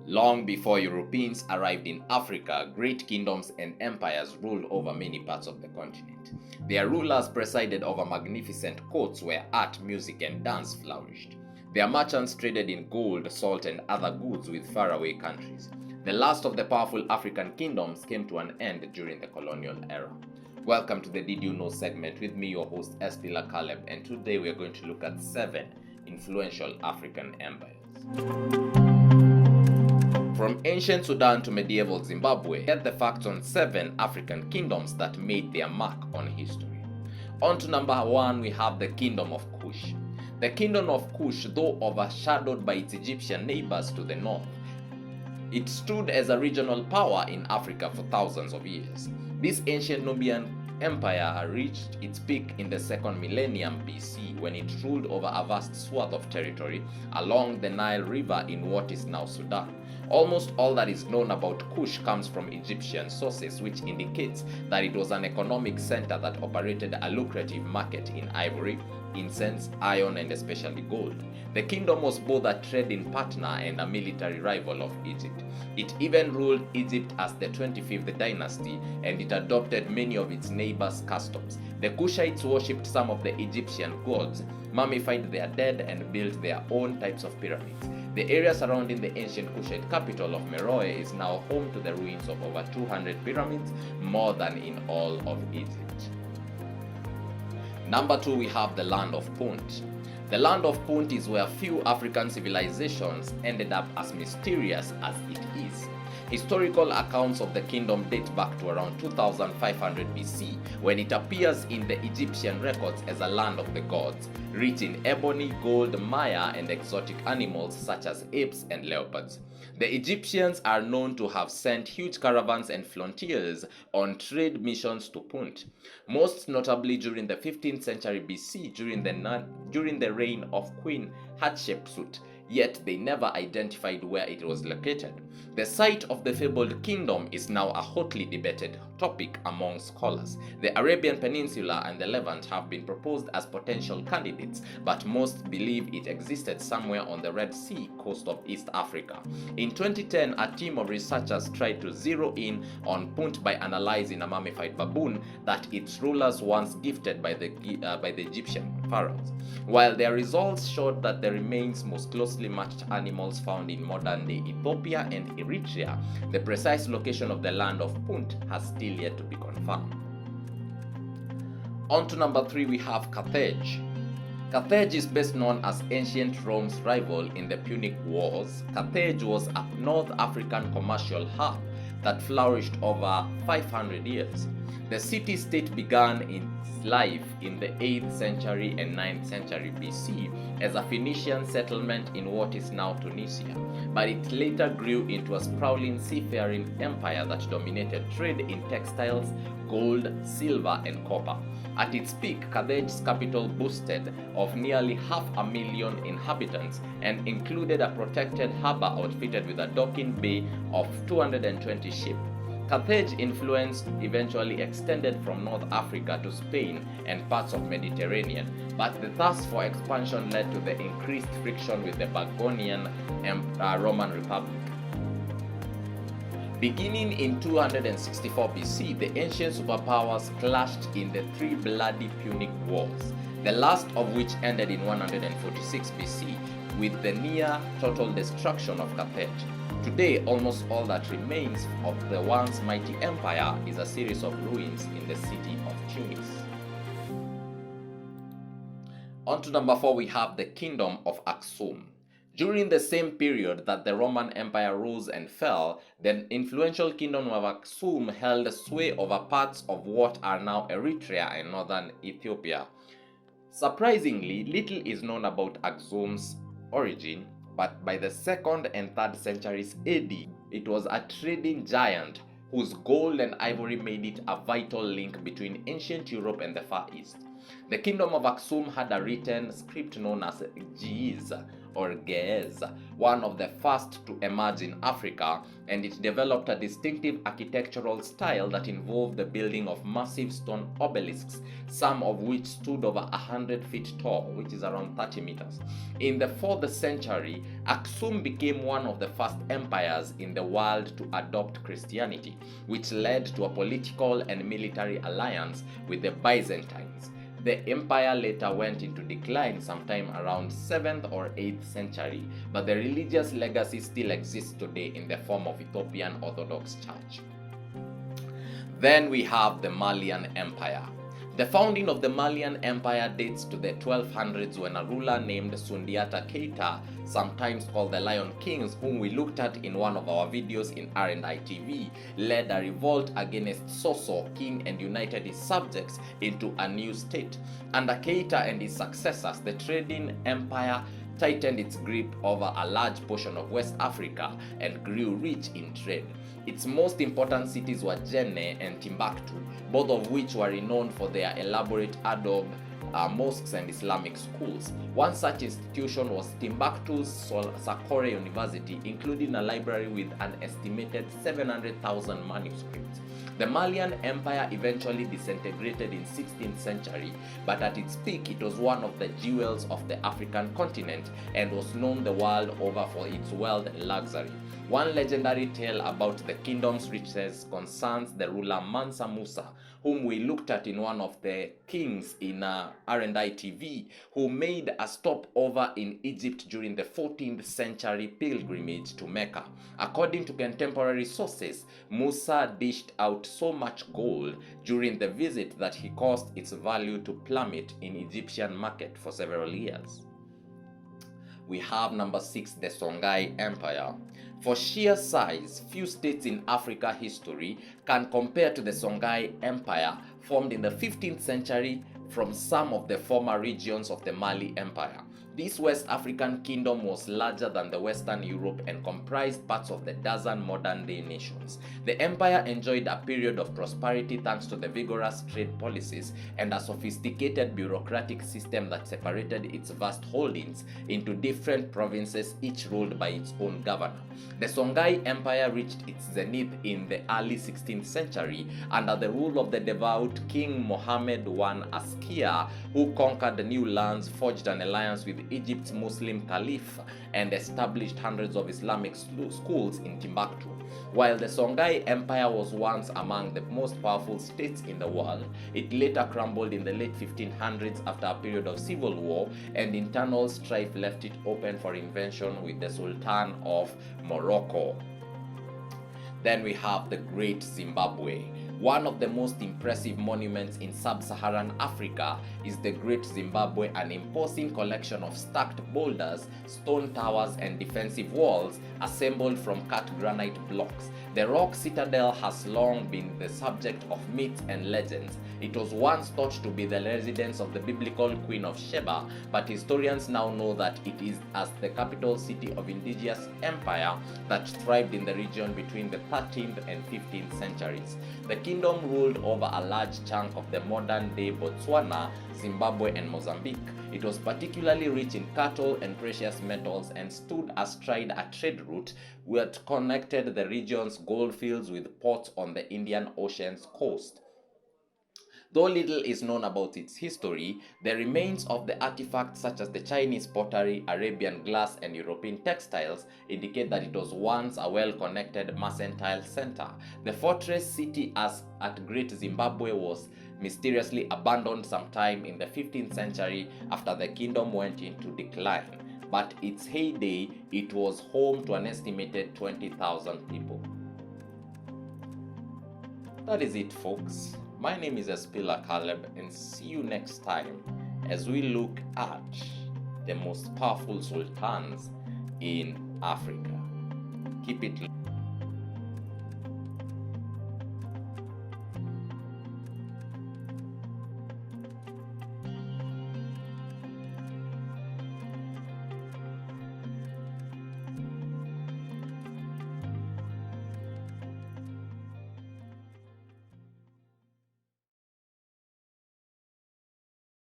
Long before Europeans arrived in Africa, great kingdoms and empires ruled over many parts of the continent. Their rulers presided over magnificent courts where art, music, and dance flourished. Their merchants traded in gold, salt, and other goods with faraway countries. The last of the powerful African kingdoms came to an end during the colonial era. Welcome to the Did You Know segment with me, your host Estila Caleb, and today we are going to look at 7 influential African empires. From ancient Sudan to medieval Zimbabwe, get the facts on 7 African kingdoms that made their mark on history. On to number 1, we have the Kingdom of Kush. The Kingdom of Kush, though overshadowed by its Egyptian neighbors to the north, it stood as a regional power in Africa for thousands of years. This ancient Nubian empire reached its peak in the 2nd millennium BC when it ruled over a vast swath of territory along the Nile River in what is now Sudan. Almost all that is known about Kush comes from Egyptian sources, which indicates that it was an economic center that operated a lucrative market in ivory, incense, iron, and especially gold. The kingdom was both a trading partner and a military rival of Egypt. It even ruled Egypt as the 25th dynasty, and it adopted many of its neighbors' customs. The Kushites worshipped some of the Egyptian gods, mummified their dead, and built their own types of pyramids. The area surrounding the ancient Kushite capital of Meroe is now home to the ruins of over 200 pyramids, more than in all of Egypt. Number 2, we have the land of Punt. The land of Punt is where few African civilizations ended up as mysterious as it is. Historical accounts of the kingdom date back to around 2500 BC, when it appears in the Egyptian records as a land of the gods, rich in ebony, gold, maya, and exotic animals such as apes and leopards. The Egyptians are known to have sent huge caravans and frontiers on trade missions to Punt, most notably during the 15th century BC during the reign of Queen Hatshepsut. Yet they never identified where it was located. The site of the fabled kingdom is now a hotly debated topic among scholars. The Arabian Peninsula and the Levant have been proposed as potential candidates, but most believe it existed somewhere on the Red Sea coast of East Africa. In 2010, a team of researchers tried to zero in on Punt by analyzing a mummified baboon that its rulers once gifted by the Egyptian pharaohs. While their results showed that the remains most closely matched animals found in modern-day Ethiopia and Eritrea, the precise location of the land of Punt has still yet to be confirmed. On to number 3, we have Carthage. Carthage is best known as ancient Rome's rival in the Punic Wars. Carthage was a North African commercial hub that flourished over 500 years. The city-state began its life in the 8th century and 9th century BC as a Phoenician settlement in what is now Tunisia, but it later grew into a sprawling seafaring empire that dominated trade in textiles, gold, silver, and copper. At its peak, Carthage's capital boasted of nearly 500,000 inhabitants and included a protected harbor outfitted with a docking bay of 220 ships. Carthage influence eventually extended from North Africa to Spain and parts of Mediterranean, but the thirst for expansion led to the increased friction with the Burgundian Roman Republic. Beginning in 264 BC, the ancient superpowers clashed in the 3 bloody Punic Wars, the last of which ended in 146 BC with the near total destruction of Carthage. Today, almost all that remains of the once mighty empire is a series of ruins in the city of Tunis. On to number 4, we have the Kingdom of Aksum. During the same period that the Roman Empire rose and fell, the influential Kingdom of Aksum held sway over parts of what are now Eritrea and northern Ethiopia. Surprisingly, little is known about Aksum's origin, but by the 2nd and 3rd centuries AD, it was a trading giant whose gold and ivory made it a vital link between ancient Europe and the Far East. The Kingdom of Aksum had a written script known as Ge'ez, or Ge'ez, one of the first to emerge in Africa, and it developed a distinctive architectural style that involved the building of massive stone obelisks, some of which stood over 100 feet tall, which is around 30 meters. In the 4th century, Aksum became one of the first empires in the world to adopt Christianity, which led to a political and military alliance with the Byzantines. The empire later went into decline sometime around 7th or 8th century, but the religious legacy still exists today in the form of Ethiopian Orthodox Church. Then we have the Malian Empire. The founding of the Malian Empire dates to the 1200s when a ruler named Sundiata Keita, sometimes called the Lion Kings, whom we looked at in one of our videos in Randi Tv, led a revolt against Soso, king, and united his subjects into a new state. Under Keita and his successors, the trading empire tightened its grip over a large portion of West Africa and grew rich in trade. Its most important cities were Djenné and Timbuktu, both of which were renowned for their elaborate adobe mosques and Islamic schools. One such institution was Timbuktu's Sakore University, including a library with an estimated 700,000 manuscripts. The Malian Empire eventually disintegrated in 16th century, but at its peak it was one of the jewels of the African continent and was known the world over for its wealth and luxury. One legendary tale about the kingdom's riches concerns the ruler Mansa Musa, whom we looked at in one of the kings in Randi TV, who made a stopover in Egypt during the 14th century pilgrimage to Mecca. According to contemporary sources, Musa dished out so much gold during the visit that he caused its value to plummet in Egyptian market for several years. We have number 6, the Songhai Empire. For sheer size, few states in Africa history can compare to the Songhai Empire, formed in the 15th century from some of the former regions of the Mali Empire. This West African kingdom was larger than the Western Europe and comprised parts of the dozen modern-day nations. The empire enjoyed a period of prosperity thanks to the vigorous trade policies and a sophisticated bureaucratic system that separated its vast holdings into different provinces, each ruled by its own governor. The Songhai Empire reached its zenith in the early 16th century under the rule of the devout King Mohammed I Askia, who conquered new lands, forged an alliance with Egypt's Muslim Caliph, and established hundreds of Islamic schools in Timbuktu. While the Songhai Empire was once among the most powerful states in the world, it later crumbled in the late 1500s after a period of civil war, and internal strife left it open for invention with the Sultan of Morocco. Then we have the Great Zimbabwe. One of the most impressive monuments in sub-Saharan Africa is the Great Zimbabwe, an imposing collection of stacked boulders, stone towers, and defensive walls assembled from cut granite blocks. The rock citadel has long been the subject of myths and legends. It was once thought to be the residence of the biblical Queen of Sheba, but historians now know that it is as the capital city of indigenous empire that thrived in the region between the 13th and 15th centuries. The kingdom ruled over a large chunk of the modern-day Botswana, Zimbabwe, and Mozambique. It was particularly rich in cattle and precious metals and stood astride a trade route that connected the region's goldfields with ports on the Indian Ocean's coast. Though little is known about its history, the remains of the artifacts such as the Chinese pottery, Arabian glass, and European textiles indicate that it was once a well-connected mercantile center. The fortress city at Great Zimbabwe was mysteriously abandoned sometime in the 15th century after the kingdom went into decline. But its heyday, it was home to an estimated 20,000 people. That is it, folks. My name is Espila Caleb, and see you next time as we look at the most powerful sultans in Africa. Keep it